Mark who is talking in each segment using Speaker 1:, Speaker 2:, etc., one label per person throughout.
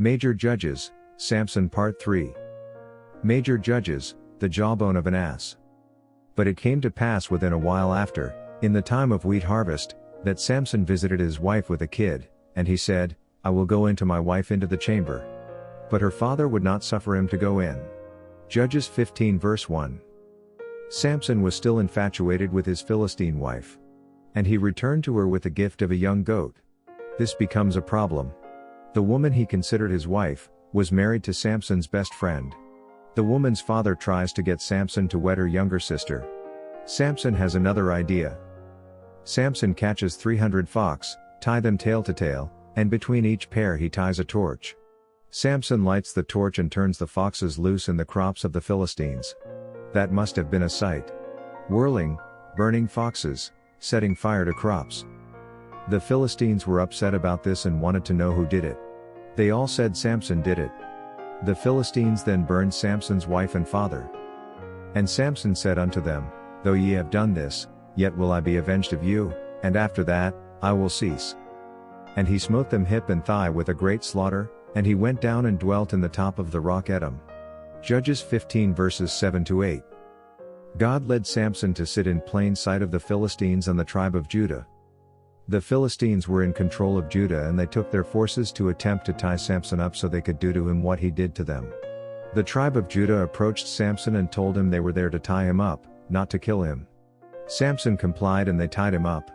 Speaker 1: Major Judges, Sampson Part 3. Major Judges, the jawbone of an ass. But it came to pass within a while after, in the time of wheat harvest, that Sampson visited his wife with a kid, and he said, I will go into my wife into the chamber. But her father would not suffer him to go in. Judges 15 verse 1. Sampson was still infatuated with his Philistine wife. And he returned to her with the gift of a young goat. This becomes a problem. The woman he considered his wife, was married to Sampson's best friend. The woman's father tries to get Sampson to wed her younger sister. Sampson has another idea. Sampson catches 300 fox, tie them tail to tail, and between each pair he ties a torch. Sampson lights the torch and turns the foxes loose in the crops of the Philistines. That must have been a sight. Whirling, burning foxes, setting fire to crops. The Philistines were upset about this and wanted to know who did it. They all said Sampson did it. The Philistines then burned Sampson's wife and father. And Sampson said unto them, Though ye have done this, yet will I be avenged of you, and after that, I will cease. And he smote them hip and thigh with a great slaughter, and he went down and dwelt in the top of the rock Edom. Judges 15 verses 7-8. God led Sampson to sit in plain sight of the Philistines and the tribe of Judah. The Philistines were in control of Judah and they took their forces to attempt to tie Sampson up so they could do to him what he did to them. The tribe of Judah approached Sampson and told him they were there to tie him up, not to kill him. Sampson complied and they tied him up.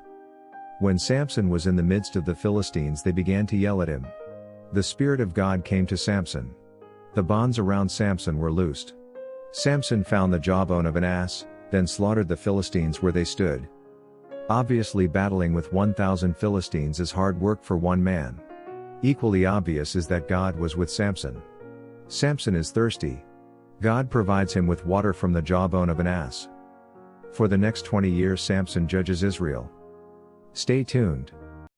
Speaker 1: When Sampson was in the midst of the Philistines they began to yell at him. The Spirit of God came to Sampson. The bonds around Sampson were loosed. Sampson found the jawbone of an ass, then slaughtered the Philistines where they stood. Obviously battling with 1,000 Philistines is hard work for one man. Equally obvious is that God was with Sampson. Sampson is thirsty. God provides him with water from the jawbone of an ass. For the next 20 years Sampson judges Israel. Stay tuned.